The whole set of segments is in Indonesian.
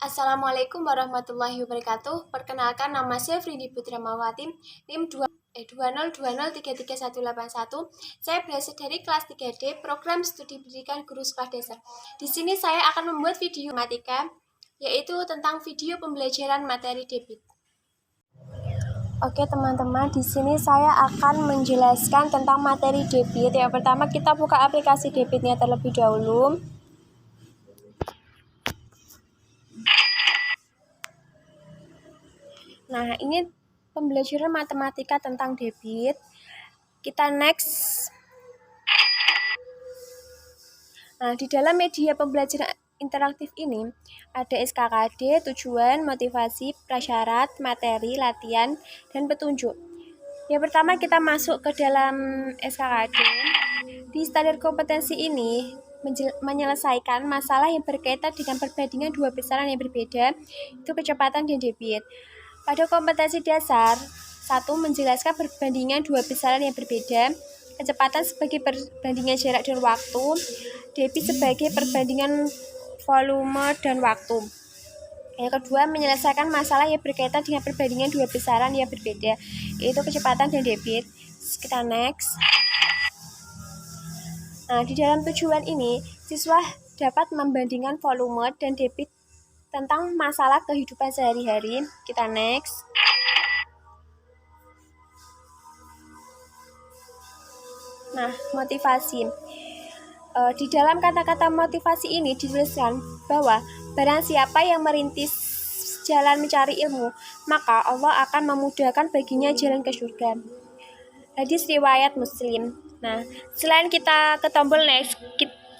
Assalamualaikum warahmatullahi wabarakatuh. Perkenalkan, nama saya Fridi Putramawati, NIM 2020333181. Saya berasal dari kelas 3D, program studi pendidikan guru sekolah dasar. Di sini saya akan membuat video matematika, yaitu tentang video pembelajaran materi debit. Oke teman-teman, di sini saya akan menjelaskan tentang materi debit. Yang pertama, kita buka aplikasi debitnya terlebih dahulu. Nah, ini pembelajaran matematika tentang debit. Kita next. Nah, di dalam media pembelajaran interaktif ini ada SKKD, tujuan, motivasi, prasyarat, materi, latihan, dan petunjuk. Yang pertama kita masuk ke dalam SKKD. Di standar kompetensi ini menyelesaikan masalah yang berkaitan dengan perbandingan dua besaran yang berbeda, itu kecepatan dan debit. Pada kompetensi dasar, 1. Menjelaskan perbandingan dua besaran yang berbeda, kecepatan sebagai perbandingan jarak dan waktu, debit sebagai perbandingan volume dan waktu. Yang kedua, menyelesaikan masalah yang berkaitan dengan perbandingan dua besaran yang berbeda, yaitu kecepatan dan debit. Kita next. Nah, di dalam tujuan ini, siswa dapat membandingkan volume dan debit tentang masalah kehidupan sehari-hari. Kita next. Nah, motivasi. Di dalam kata-kata motivasi ini dituliskan bahwa barang siapa yang merintis jalan mencari ilmu, maka Allah akan memudahkan baginya jalan ke surga. Hadis riwayat Muslim. Nah, selain kita ke tombol next,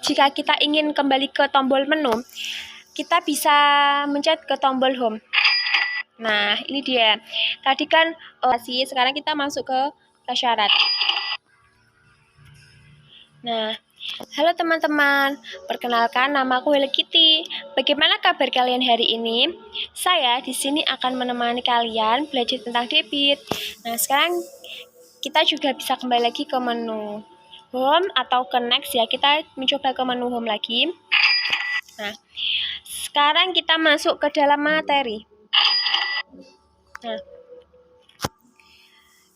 jika kita ingin kembali ke tombol menu, kita bisa mencet ke tombol home. Nah, ini dia. Tadi kan sekarang kita masuk ke prasyarat. Nah, halo teman-teman, perkenalkan namaku Hello Kitty. Bagaimana kabar kalian hari ini? Saya di sini akan menemani kalian belajar tentang debit. Nah, sekarang kita juga bisa kembali lagi ke menu home atau ke next ya. Kita mencoba ke menu home lagi. Nah, sekarang kita masuk ke dalam materi. Nah,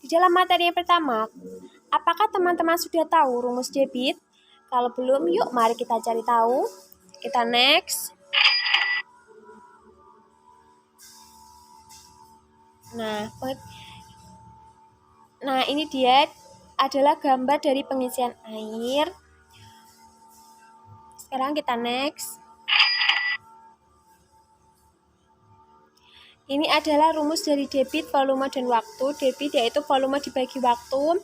di dalam materi yang pertama, apakah teman-teman sudah tahu rumus debit? Kalau belum, yuk mari kita cari tahu. Kita next. Nah, ini dia adalah gambar dari pengisian air. Sekarang kita next. Ini adalah rumus dari debit, volume, dan waktu. Debit yaitu volume dibagi waktu,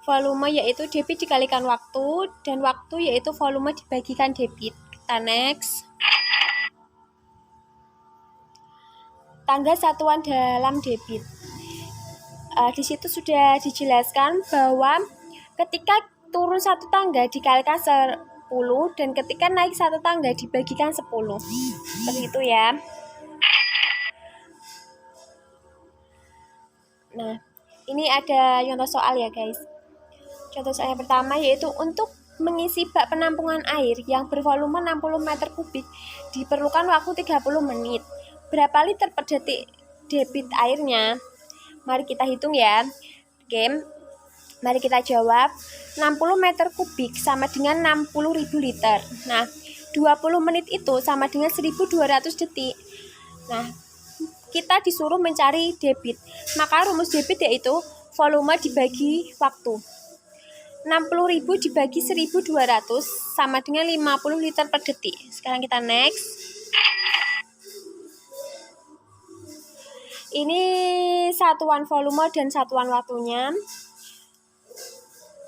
volume yaitu debit dikalikan waktu, dan waktu yaitu volume dibagikan debit. Kita next. Tangga satuan dalam debit. Di situ sudah dijelaskan bahwa ketika turun satu tangga dikalikan 10, dan ketika naik satu tangga dibagikan 10. Seperti itu ya. Nah, ini ada contoh soal ya guys. Contoh soal yang pertama yaitu untuk mengisi bak penampungan air yang bervolume 60 meter kubik diperlukan waktu 30 menit. Berapa liter per detik debit airnya? Mari kita hitung ya. Oke, mari kita jawab. 60 meter kubik sama dengan 60.000 liter. Nah, 20 menit itu sama dengan 1.200 detik. Nah, kita disuruh mencari debit. Maka rumus debit yaitu volume dibagi waktu. 60.000 dibagi 1.200 sama dengan 50 liter per detik. Sekarang kita next. Ini satuan volume dan satuan waktunya.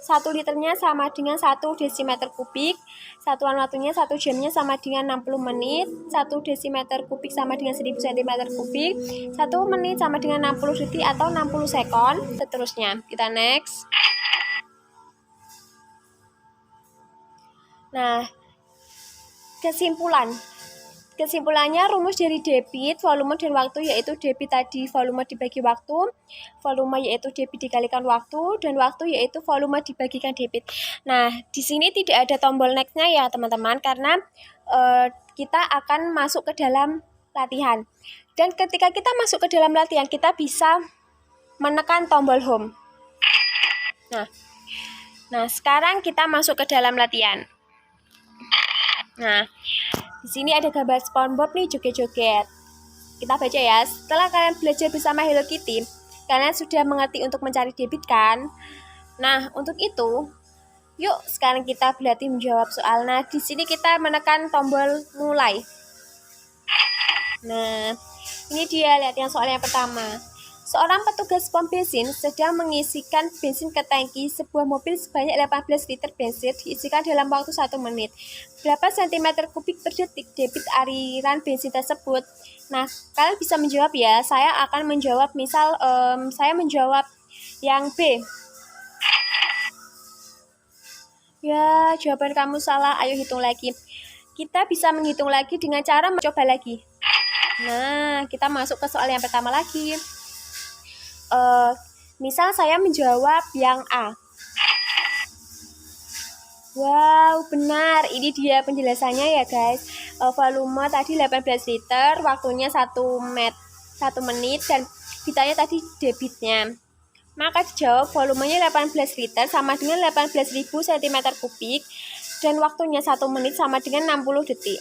1 liternya sama dengan 1 desimeter kubik. Satuan waktunya 1 jamnya sama dengan 60 menit. 1 desimeter kubik sama dengan 1000 cm kubik. 1 menit sama dengan 60 detik atau 60 sekon. Seterusnya. Kita next. Nah, kesimpulannya rumus dari debit, volume, dan waktu yaitu debit tadi volume dibagi waktu, volume yaitu debit dikalikan waktu, dan waktu yaitu volume dibagikan debit. Nah, di sini tidak ada tombol next-nya ya teman-teman, karena kita akan masuk ke dalam latihan. Dan ketika kita masuk ke dalam latihan, kita bisa menekan tombol home. Nah, sekarang kita masuk ke dalam latihan. Nah, di sini ada gambar SpongeBob nih joget-joget. Kita baca ya. Setelah kalian belajar bersama Hello Kitty, kalian sudah mengerti untuk mencari debit kan? Nah, untuk itu, yuk sekarang kita berlatih menjawab soal. Nah, di sini kita menekan tombol mulai. Nah, ini dia, lihat yang soal yang pertama. Seorang petugas pom bensin sedang mengisikan bensin ke tangki sebuah mobil sebanyak 18 liter bensin diisikan dalam waktu 1 menit. Berapa sentimeter kubik per detik debit aliran bensin tersebut? Nah, kalian bisa menjawab ya. Saya akan menjawab, misal saya menjawab yang B. Ya, jawaban kamu salah. Ayo hitung lagi. Kita bisa menghitung lagi dengan cara mencoba lagi. Nah, kita masuk ke soal yang pertama lagi. Misal saya menjawab yang A. Wow, benar. Ini dia penjelasannya ya guys. Volume tadi 18 liter, waktunya 1 menit, dan ditanya tadi debitnya. Maka dijawab volumenya 18 liter sama dengan 18.000 cm kubik, dan waktunya 1 menit sama dengan 60 detik.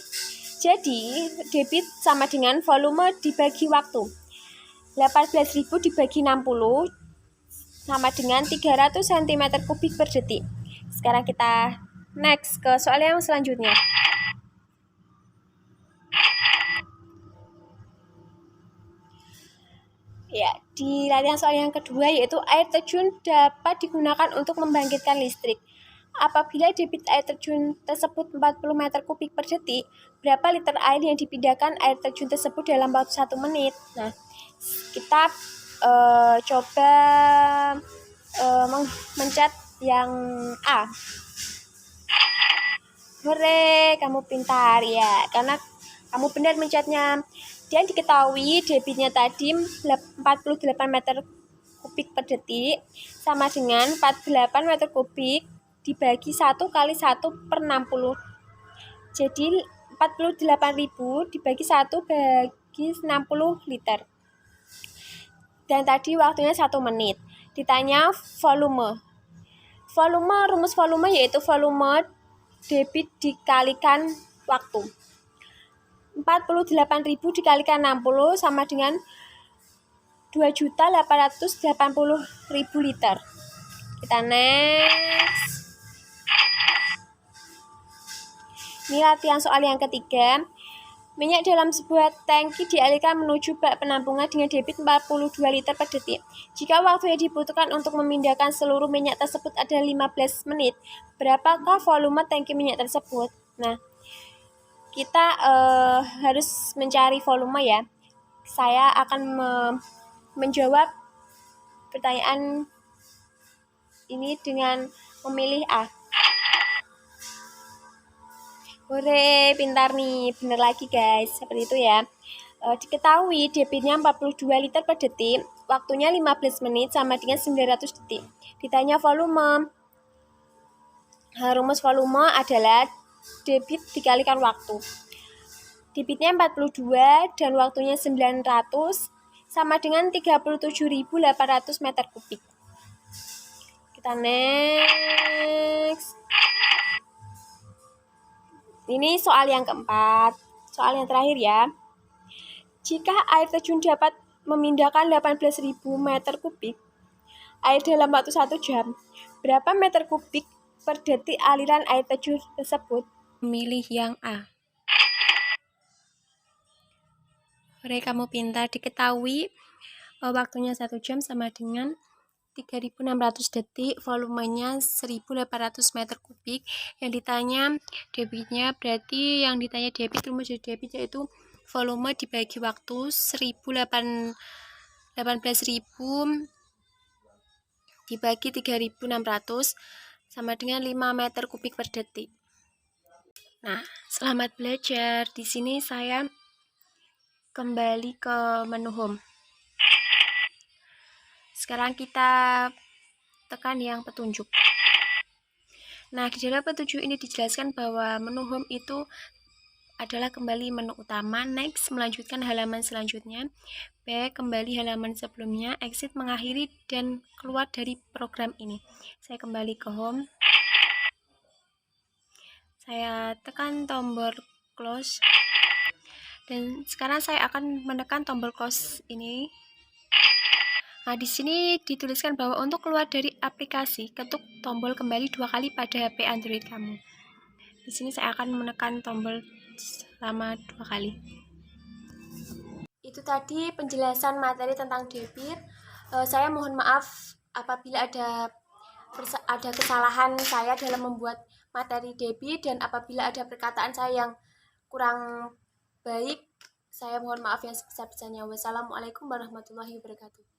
Jadi, debit sama dengan volume dibagi waktu. 18.000 dibagi 60 sama dengan 300 cm kubik per detik. Sekarang kita next ke soal yang selanjutnya. Ya, di latihan soal yang kedua yaitu air terjun dapat digunakan untuk membangkitkan listrik. Apabila debit air terjun tersebut 40 meter kubik per detik, berapa liter air yang dipindahkan air terjun tersebut dalam waktu 1 menit? Nah, kita coba mencet yang A. Hore, kamu pintar ya, karena kamu benar mencetnya. Dan diketahui debitnya tadi 48 meter kubik per detik sama dengan 48 meter kubik dibagi 1 kali 1 per 60. Jadi 48.000 dibagi 1 bagi 60 liter. Dan tadi waktunya 1 menit. Ditanya volume. Rumus volume yaitu volume debit dikalikan waktu. 48.000 dikalikan 60 sama dengan 2.880.000 liter. Kita next. Ini latihan soal yang ketiga. Minyak dalam sebuah tangki dialirkan menuju bak penampungan dengan debit 42 liter per detik. Jika waktu yang dibutuhkan untuk memindahkan seluruh minyak tersebut adalah 15 menit, berapakah volume tangki minyak tersebut? Nah, kita harus mencari volume ya. Saya akan menjawab pertanyaan ini dengan memilih A. Hore, pintar nih. Bener lagi guys, seperti itu ya. Diketahui debitnya 42 liter per detik, waktunya 15 menit sama dengan 900 detik. Ditanya volume. Rumus volume adalah debit dikalikan waktu. Debitnya 42 dan waktunya 900 sama dengan 37.800 meter kubik. Kita next. Ini soal yang keempat, soal yang terakhir ya. Jika air terjun dapat memindahkan 18.000 meter kubik air dalam waktu 1 jam, berapa meter kubik per detik aliran air terjun tersebut? Milih yang A. Hore, kamu pintar. Diketahui waktunya 1 jam sama dengan 3.600 detik, volumenya 1.800 meter kubik. Yang ditanya debitnya, berarti yang ditanya debit, rumus debit yaitu volume dibagi waktu 18.000 dibagi 3.600 sama dengan 5 meter kubik per detik. Nah, selamat belajar. Di sini saya kembali ke menu home. Sekarang kita tekan yang petunjuk. Nah, di dalam petunjuk ini dijelaskan bahwa menu home itu adalah kembali menu utama, next melanjutkan halaman selanjutnya, back kembali halaman sebelumnya, exit mengakhiri dan keluar dari program ini. Saya kembali ke home, saya tekan tombol close, dan sekarang saya akan menekan tombol close ini. Nah, di sini dituliskan bahwa untuk keluar dari aplikasi, ketuk tombol kembali 2 kali pada HP Android kamu. Di sini saya akan menekan tombol selama 2 kali. Itu tadi penjelasan materi tentang debit. Saya mohon maaf apabila ada kesalahan saya dalam membuat materi debit, dan apabila ada perkataan saya yang kurang baik, saya mohon maaf yang sebesar-besarnya. Wassalamualaikum warahmatullahi wabarakatuh.